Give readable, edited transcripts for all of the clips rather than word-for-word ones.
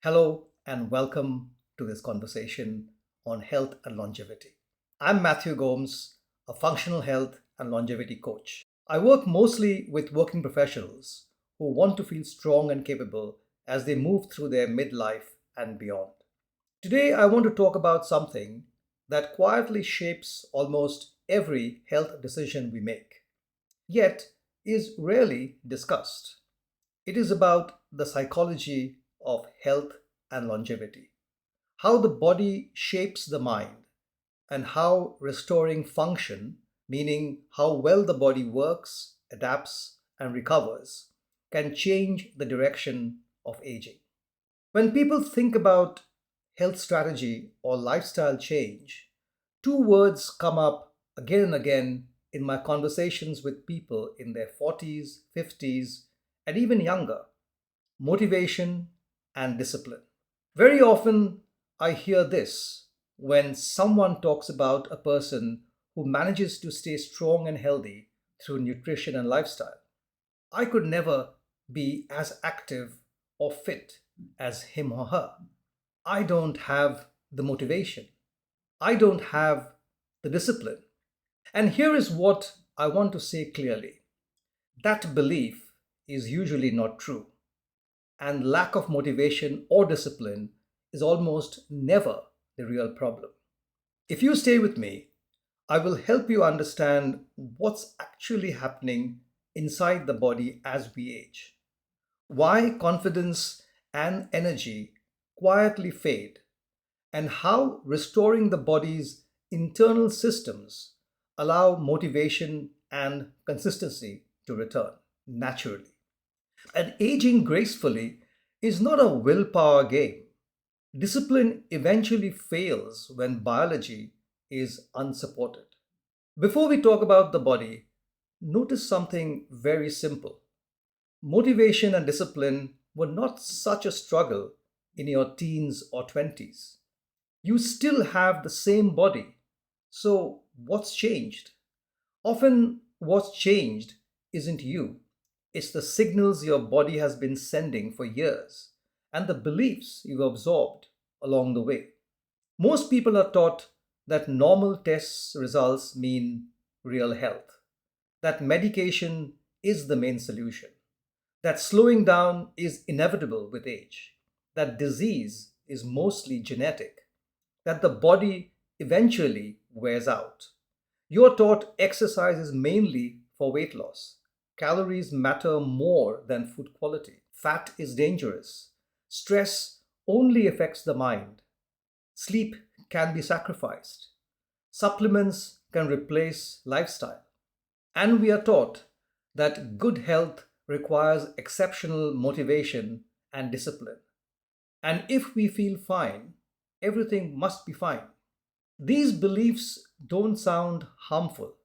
Hello and welcome to this conversation on health and longevity. I'm Mathew Gomes, a functional health and longevity coach. I work mostly with working professionals who want to feel strong and capable as they move through their midlife and beyond. Today, I want to talk about something that quietly shapes almost every health decision we make, yet is rarely discussed. It is about the psychology of health and longevity, how the body shapes the mind, and how restoring function, meaning how well the body works, adapts, and recovers, can change the direction of aging. When people think about health strategy or lifestyle change, two words come up again and again in my conversations with people in their 40s, 50s, and even younger: motivation and discipline. Very often, I hear this when someone talks about a person who manages to stay strong and healthy through nutrition and lifestyle. I could never be as active or fit as him or her. I don't have the motivation. I don't have the discipline. And here is what I want to say clearly: that belief is usually not true, and lack of motivation or discipline is almost never the real problem. If you stay with me, I will help you understand what's actually happening inside the body as we age, why confidence and energy quietly fade, and how restoring the body's internal systems allow motivation and consistency to return naturally. And aging gracefully is not a willpower game. Discipline eventually fails when biology is unsupported. Before we talk about the body, notice something very simple. Motivation and discipline were not such a struggle in your teens or 20s. You still have the same body. So, what's changed? Often, what's changed isn't you, it's the signals your body has been sending for years and the beliefs you've absorbed along the way. Most people are taught that normal test results mean real health, that medication is the main solution, that slowing down is inevitable with age, that disease is mostly genetic, that the body eventually wears out. You're taught exercise is mainly for weight loss. Calories matter more than food quality. Fat is dangerous. Stress only affects the mind. Sleep can be sacrificed. Supplements can replace lifestyle. And we are taught that good health requires exceptional motivation and discipline. And if we feel fine, everything must be fine. These beliefs don't sound harmful,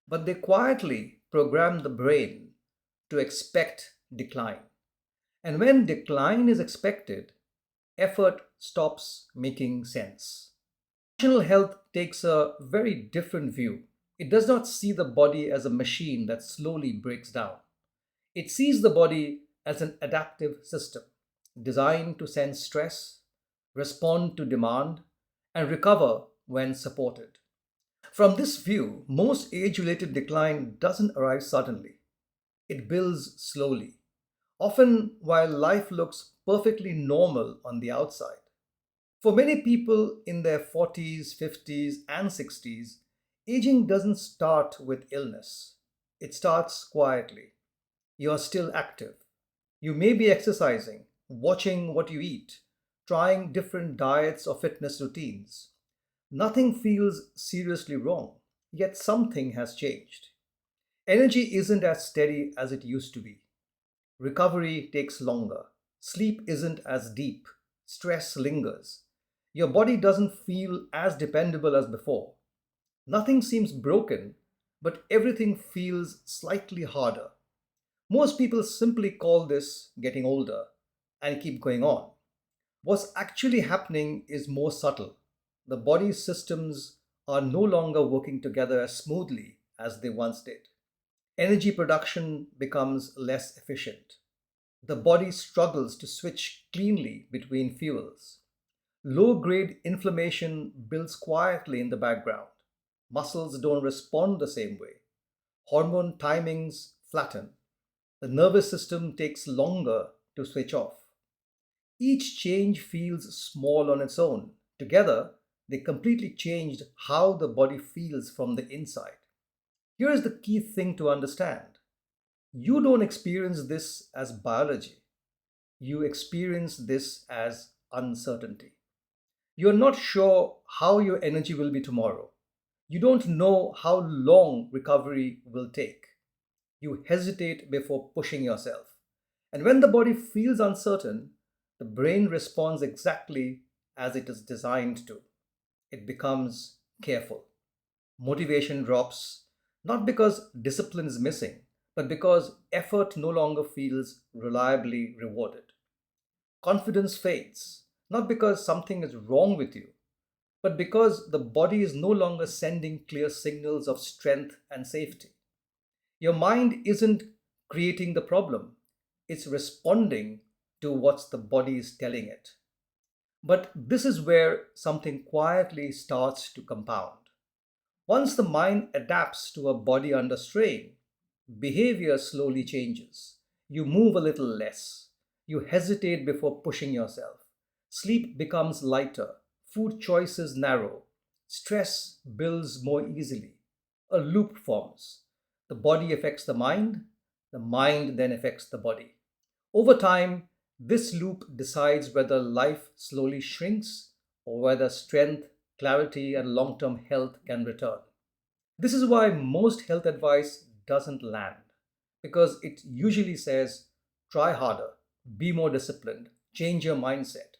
but they quietly program the brain to expect decline. And when decline is expected, effort stops making sense. Functional health takes a very different view. It does not see the body as a machine that slowly breaks down. It sees the body as an adaptive system designed to sense stress, respond to demand, and recover when supported. From this view, most age related decline doesn't arrive suddenly. It builds slowly, often while life looks perfectly normal on the outside. For many people in their 40s, 50s, and 60s, aging doesn't start with illness. It starts quietly. You're still active. You may be exercising, watching what you eat, trying different diets or fitness routines. Nothing feels seriously wrong, yet something has changed. Energy isn't as steady as it used to be. Recovery takes longer. Sleep isn't as deep. Stress lingers. Your body doesn't feel as dependable as before. Nothing seems broken, but everything feels slightly harder. Most people simply call this getting older and keep going on. What's actually happening is more subtle. The body's systems are no longer working together as smoothly as they once did. Energy production becomes less efficient. The body struggles to switch cleanly between fuels. Low grade inflammation builds quietly in the background. Muscles don't respond the same way. Hormone timings flatten. The nervous system takes longer to switch off. Each change feels small on its own. Together, they completely changed how the body feels from the inside. Here is the key thing to understand: you don't experience this as biology, you experience this as uncertainty. You're not sure how your energy will be tomorrow. You don't know how long recovery will take. You hesitate before pushing yourself. And when the body feels uncertain, the brain responds exactly as it is designed to. It becomes careful. Motivation drops, not because discipline is missing, but because effort no longer feels reliably rewarded. Confidence fades, not because something is wrong with you, but because the body is no longer sending clear signals of strength and safety. Your mind isn't creating the problem, it's responding to what the body is telling it. But this is where something quietly starts to compound. Once the mind adapts to a body under strain, behavior slowly changes. You move a little less. You hesitate before pushing yourself. Sleep becomes lighter. Food choices narrow. Stress builds more easily. A loop forms. The body affects the mind then affects the body. Over time, this loop decides whether life slowly shrinks or whether strength, clarity, and long term health can return. This is why most health advice doesn't land, because it usually says try harder, be more disciplined, change your mindset.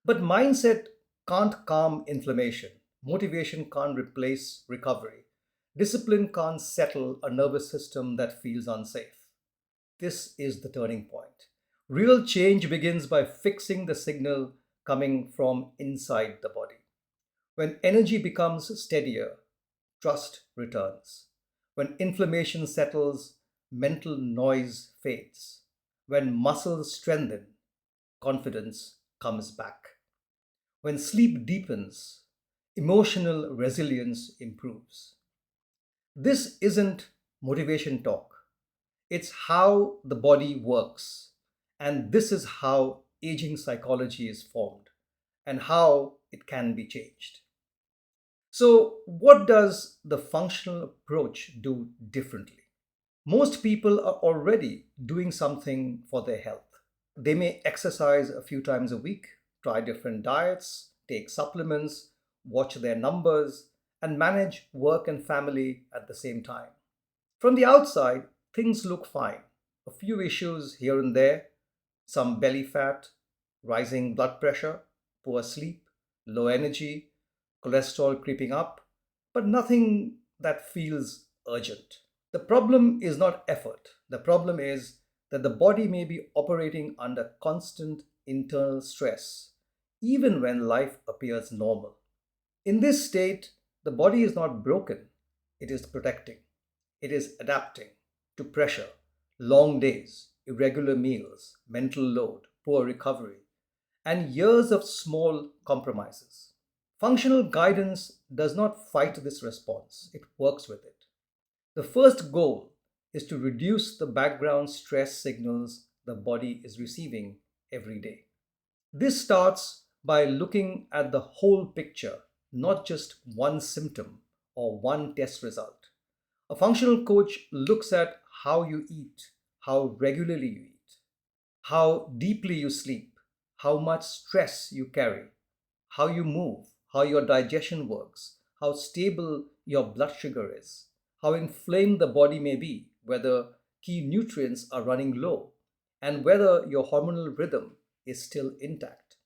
But mindset can't calm inflammation, motivation can't replace recovery, discipline can't settle a nervous system that feels unsafe. This is the turning point. Real change begins by fixing the signal coming from inside the body. When energy becomes steadier, trust returns. When inflammation settles, mental noise fades. When muscles strengthen, confidence comes back. When sleep deepens, emotional resilience improves. This isn't motivation talk, it's how the body works. And this is how aging psychology is formed and how it can be changed. So, what does the functional approach do differently? Most people are already doing something for their health. They may exercise a few times a week, try different diets, take supplements, watch their numbers, and manage work and family at the same time. From the outside, things look fine. A few issues here and there, some belly fat, rising blood pressure, poor sleep, low energy, cholesterol creeping up, but nothing that feels urgent. The problem is not effort. The problem is that the body may be operating under constant internal stress, even when life appears normal. In this state, the body is not broken, it is protecting. It is adapting to pressure, long days, irregular meals, mental load, poor recovery, and years of small compromises. Functional guidance does not fight this response, it works with it. The first goal is to reduce the background stress signals the body is receiving every day. This starts by looking at the whole picture, not just one symptom or one test result. A functional coach looks at how you eat, how regularly you eat, how deeply you sleep, how much stress you carry, how you move, how your digestion works, how stable your blood sugar is, how inflamed the body may be, whether key nutrients are running low, and whether your hormonal rhythm is still intact.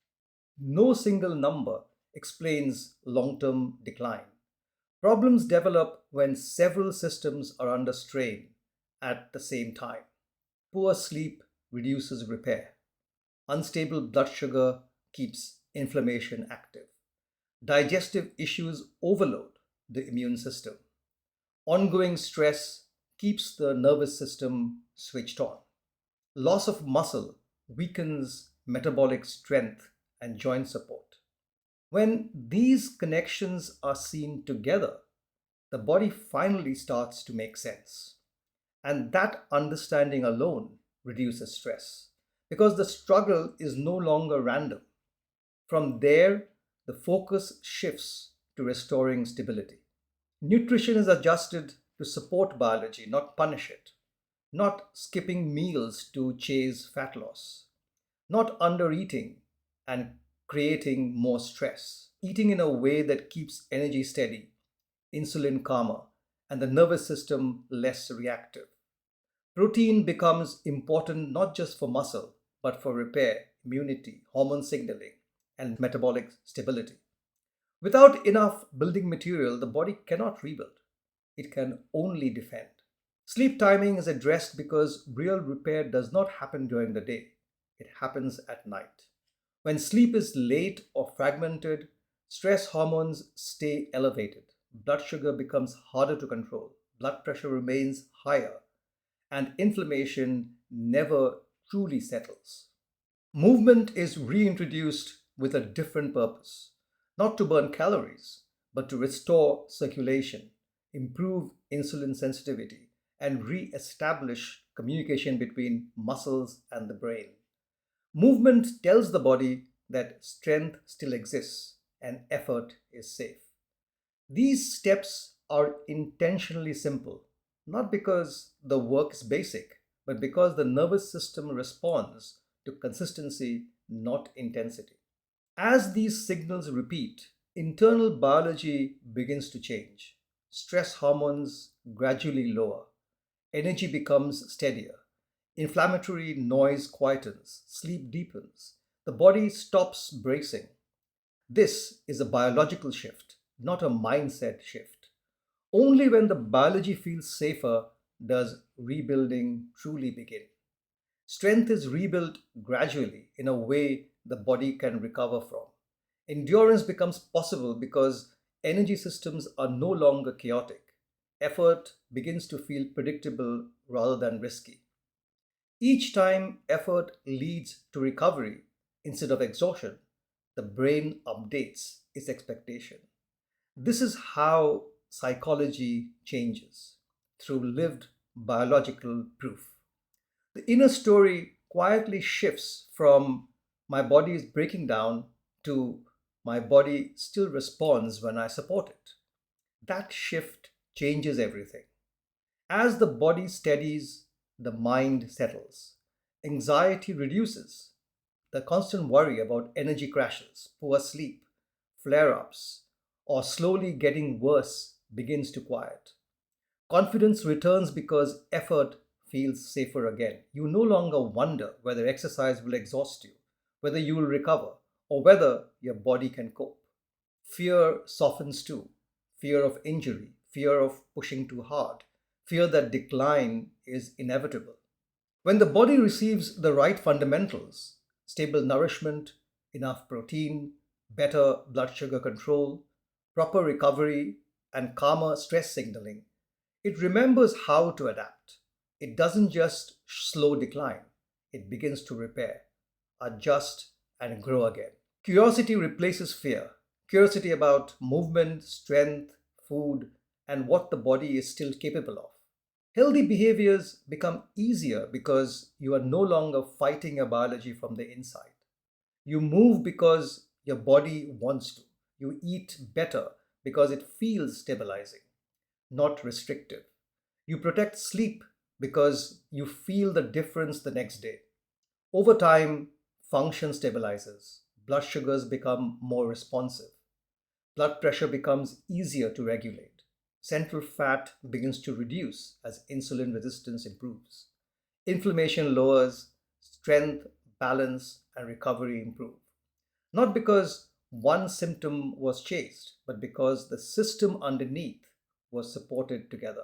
No single number explains long term decline. Problems develop when several systems are under strain at the same time. Poor sleep reduces repair. Unstable blood sugar keeps inflammation active. Digestive issues overload the immune system. Ongoing stress keeps the nervous system switched on. Loss of muscle weakens metabolic strength and joint support. When these connections are seen together, the body finally starts to make sense. And that understanding alone reduces stress because the struggle is no longer random. From there, the focus shifts to restoring stability. Nutrition is adjusted to support biology, not punish it. Not skipping meals to chase fat loss. Not undereating and creating more stress. Eating in a way that keeps energy steady, insulin calmer, and the nervous system less reactive. Protein becomes important not just for muscle, but for repair, immunity, hormone signaling, and metabolic stability. Without enough building material, the body cannot rebuild. It can only defend. Sleep timing is addressed because real repair does not happen during the day, it happens at night. When sleep is late or fragmented, stress hormones stay elevated. Blood sugar becomes harder to control, blood pressure remains higher, and inflammation never truly settles. Movement is reintroduced with a different purpose, not to burn calories, but to restore circulation, improve insulin sensitivity, and re establish communication between muscles and the brain. Movement tells the body that strength still exists and effort is safe. These steps are intentionally simple, not because the work is basic, but because the nervous system responds to consistency, not intensity. As these signals repeat, internal biology begins to change. Stress hormones gradually lower, energy becomes steadier, inflammatory noise quietens, sleep deepens, the body stops bracing. This is a biological shift, not a mindset shift. Only when the biology feels safer does rebuilding truly begin. Strength is rebuilt gradually in a way the body can recover from. Endurance becomes possible because energy systems are no longer chaotic. Effort begins to feel predictable rather than risky. Each time effort leads to recovery instead of exhaustion, the brain updates its expectation. This is how psychology changes through lived biological proof. The inner story quietly shifts from my body is breaking down to my body still responds when I support it. That shift changes everything. As the body steadies, the mind settles. Anxiety reduces. The constant worry about energy crashes, poor sleep, flare ups, or slowly getting worse begins to quiet. Confidence returns because effort feels safer again. You no longer wonder whether exercise will exhaust you, whether you will recover, or whether your body can cope. Fear softens too. Fear of injury, fear of pushing too hard, fear that decline is inevitable. When the body receives the right fundamentals, stable nourishment, enough protein, better blood sugar control, proper recovery, and calmer stress signaling, it remembers how to adapt. It doesn't just slow decline, it begins to repair, adjust, and grow again. Curiosity replaces fear. Curiosity about movement, strength, food, and what the body is still capable of. Healthy behaviors become easier because you are no longer fighting your biology from the inside. You move because your body wants to. You eat better because it feels stabilizing, not restrictive. You protect sleep because you feel the difference the next day. Over time, function stabilizes. Blood sugars become more responsive. Blood pressure becomes easier to regulate. Central fat begins to reduce as insulin resistance improves. Inflammation lowers, strength, balance, and recovery improve. Not because one symptom was chased, but because the system underneath was supported together.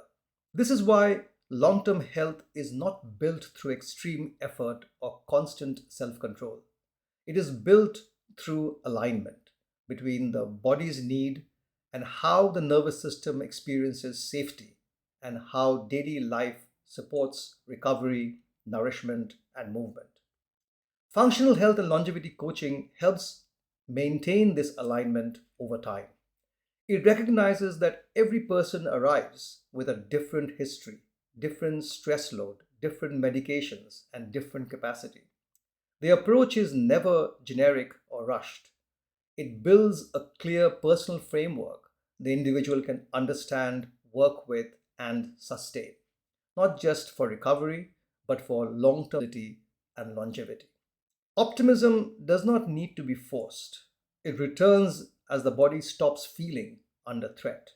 This is why long term health is not built through extreme effort or constant self control. It is built through alignment between the body's need and how the nervous system experiences safety and how daily life supports recovery nourishment, and movement. Functional health and longevity coaching helps maintain this alignment over time. It recognizes that every person arrives with a different history, different stress load, different medications, and different capacity. The approach is never generic or rushed. It builds a clear personal framework the individual can understand, work with, and sustain, not just for recovery, but for long term and longevity. Optimism does not need to be forced. It returns as the body stops feeling under threat.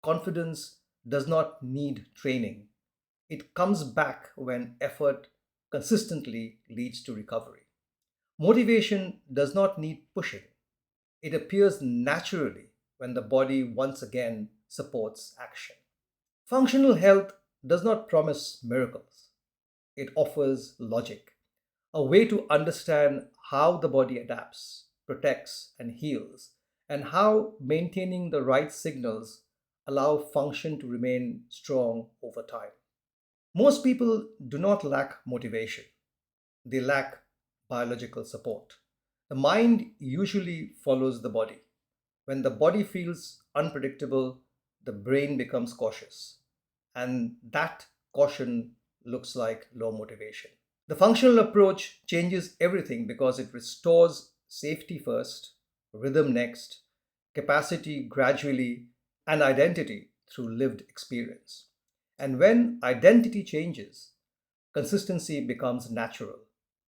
Confidence does not need training. It comes back when effort consistently leads to recovery. Motivation does not need pushing. It appears naturally when the body once again supports action. Functional health does not promise miracles. It offers logic, a way to understand how the body adapts, protects, and heals, and how maintaining the right signals allow function to remain strong over time. Most people do not lack motivation, they lack biological support. The mind usually follows the body. When the body feels unpredictable, the brain becomes cautious, and that caution looks like low motivation. The functional approach changes everything because it restores safety first, rhythm next, capacity gradually, and identity through lived experience. And when identity changes, consistency becomes natural,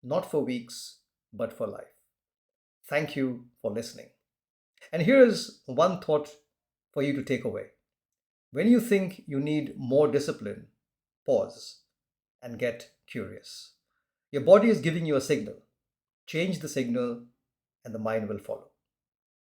not for weeks, but for life. Thank you for listening. And here is one thought for you to take away. When you think you need more discipline, pause and get curious. Your body is giving you a signal. Change the signal, and the mind will follow.